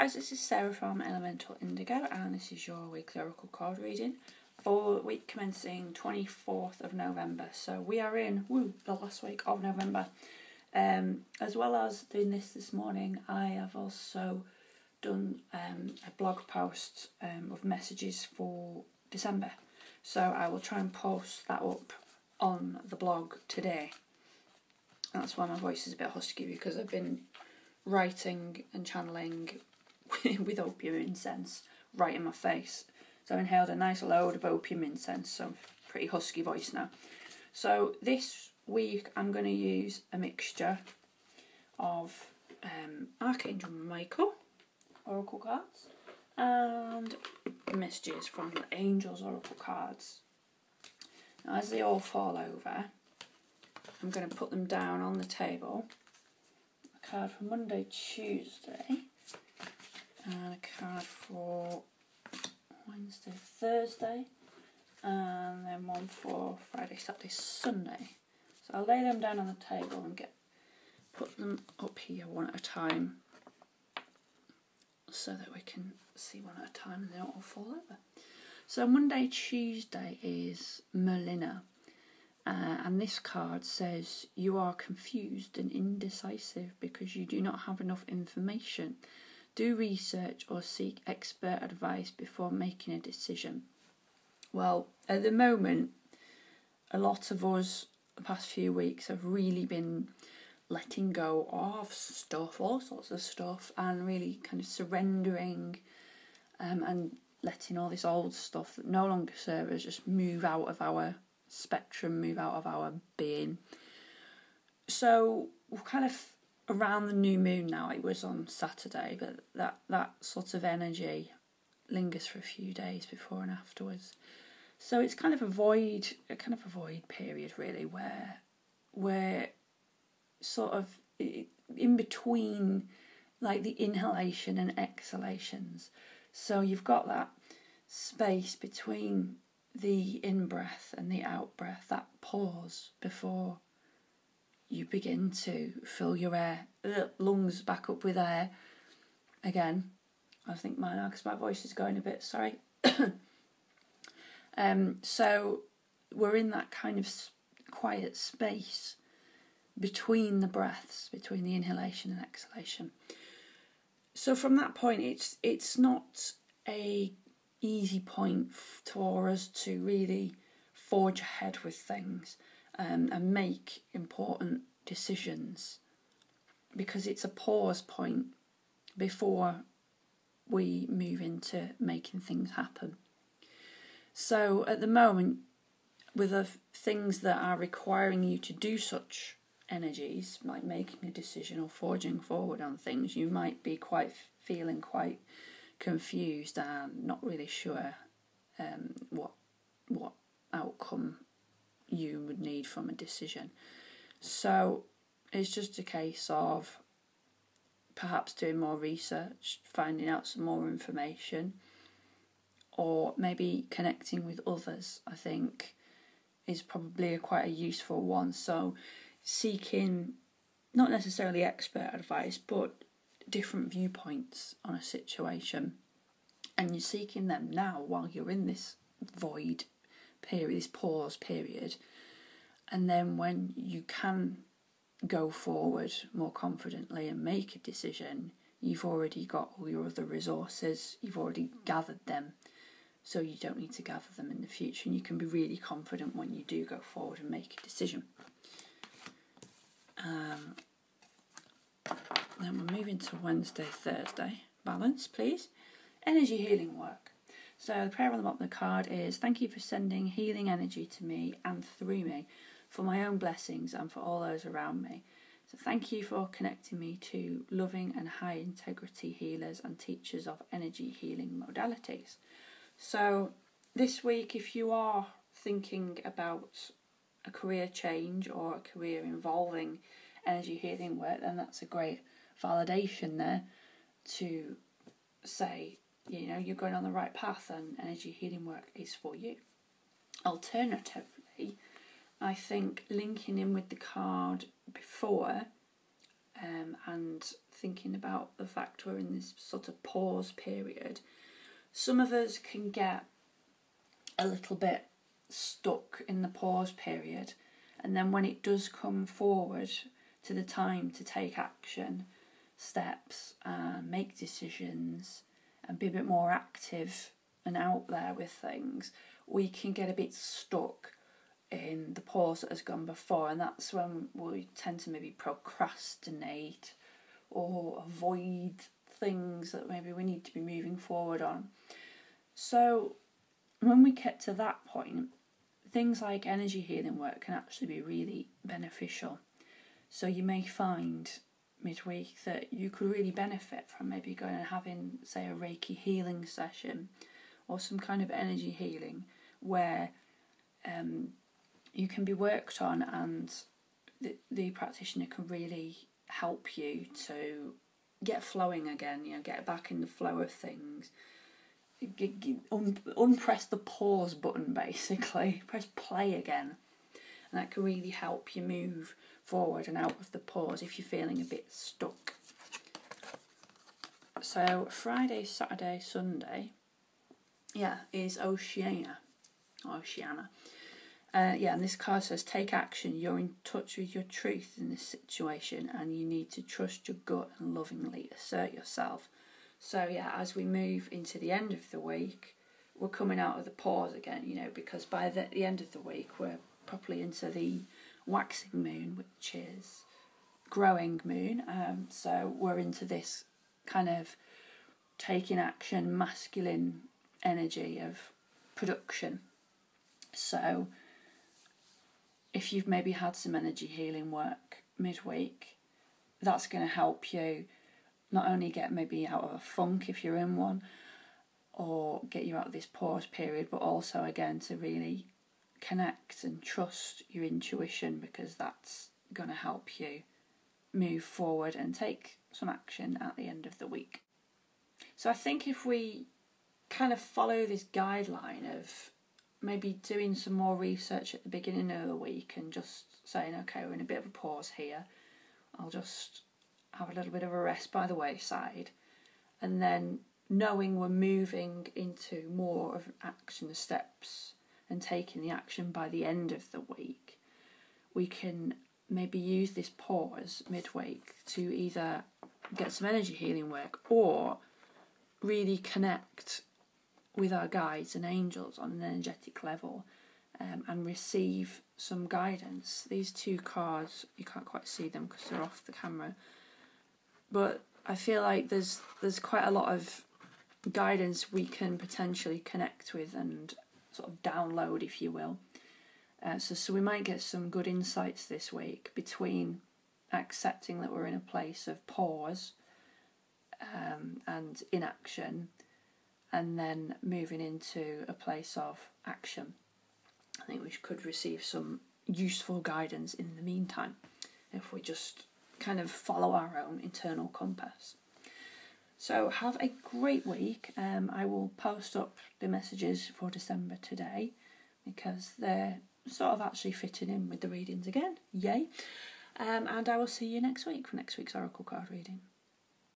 guys, this is Sarah from Elemental Indigo, and this is your weekly oracle card reading for the week commencing 24th of November. So we are in the last week of November. As well as doing this morning, I have also done a blog post of messages for December. So I will try and post that up on the blog today. That's why my voice is a bit husky, because I've been writing and channeling with opium incense right in my face. So I inhaled a nice load of opium incense, so pretty husky voice now. So this week I'm going to use a mixture of Archangel Michael oracle cards and messages from the Angels oracle cards. Now, as they all fall over, I'm going to put them down on the table. A card for Monday, Tuesday, and a card for Wednesday, Thursday, and then one for Friday, Saturday, Sunday. So I'll lay them down on the table and put them up here one at a time, so that we can see one at a time and they don't all fall over. So Monday, Tuesday is Merlina. And this card says, you are confused and indecisive because you do not have enough information. Do research or seek expert advice before making a decision. Well, at the moment, a lot of us, the past few weeks, have really been letting go of stuff, all sorts of stuff, and really kind of surrendering and letting all this old stuff that no longer serves us just move out of our spectrum, move out of our being. So we're kind of around the new moon now. It was on Saturday, but that sort of energy lingers for a few days before and afterwards. So it's kind of a void period, really, where we're sort of in between, like the inhalation and exhalations. So you've got that space between the in-breath and the out-breath, that pause before you begin to fill your lungs back up with air again. I think my voice is going a bit, sorry. So we're in that kind of quiet space between the breaths, between the inhalation and exhalation. So from that point, it's not a easy point for us to really forge ahead with things and make important decisions, because it's a pause point before we move into making things happen. So at the moment, with the things that are requiring you to do such energies, like making a decision or forging forward on things, you might be feeling quite confused and not really sure what outcome you would need from a decision. So it's just a case of perhaps doing more research, finding out some more information, or maybe connecting with others, I think, is probably quite a useful one. So seeking not necessarily expert advice, but different viewpoints on a situation, and you're seeking them now while you're in this void period, this pause period, and then when you can go forward more confidently and make a decision, you've already got all your other resources, you've already gathered them, so you don't need to gather them in the future, and you can be really confident when you do go forward and make a decision. Then we're moving to Wednesday, Thursday. Balance, please. Energy healing work. So the prayer on the bottom of the card is, thank you for sending healing energy to me and through me for my own blessings and for all those around me. So thank you for connecting me to loving and high integrity healers and teachers of energy healing modalities. So this week, if you are thinking about a career change or a career involving energy healing work, then that's a great validation there to say, you're going on the right path and energy healing work is for you. Alternatively, I think linking in with the card before, and thinking about the fact we're in this sort of pause period, some of us can get a little bit stuck in the pause period, and then when it does come forward to the time to take action steps and make decisions and be a bit more active and out there with things, we can get a bit stuck in the pause that has gone before, and that's when we tend to maybe procrastinate or avoid things that maybe we need to be moving forward on. So when we get to that point, things like energy healing work can actually be really beneficial. So you may find midweek that you could really benefit from maybe going and having, say, a Reiki healing session or some kind of energy healing where you can be worked on, and the practitioner can really help you to get flowing again, get back in the flow of things. Unpress the pause button, basically. Press play again. And that can really help you move forward and out of the pause if you're feeling a bit stuck. So Friday, Saturday, Sunday, is Oceania. And this card says, take action. You're in touch with your truth in this situation, and you need to trust your gut and lovingly assert yourself. So as we move into the end of the week, we're coming out of the pause again, because by the end of the week we're properly into the waxing moon, which is growing moon. So we're into this kind of taking action, masculine energy of production. So if you've maybe had some energy healing work midweek, that's going to help you not only get maybe out of a funk if you're in one, or get you out of this pause period, but also again to really connect and trust your intuition, because that's going to help you move forward and take some action at the end of the week. So I think if we kind of follow this guideline of maybe doing some more research at the beginning of the week and just saying, okay, we're in a bit of a pause here, I'll just have a little bit of a rest by the wayside, and then knowing we're moving into more of action steps and taking the action by the end of the week, we can maybe use this pause midweek to either get some energy healing work or really connect with our guides and angels on an energetic level, and receive some guidance. These two cards, you can't quite see them because they're off the camera, but I feel like there's quite a lot of guidance we can potentially connect with and sort of download, if you will. So we might get some good insights this week between accepting that we're in a place of pause and inaction, and then moving into a place of action. I think we could receive some useful guidance in the meantime if we just kind of follow our own internal compass. So have a great week. I will post up the messages for December today because they're sort of actually fitting in with the readings again. Yay! And I will see you next week for next week's Oracle card reading.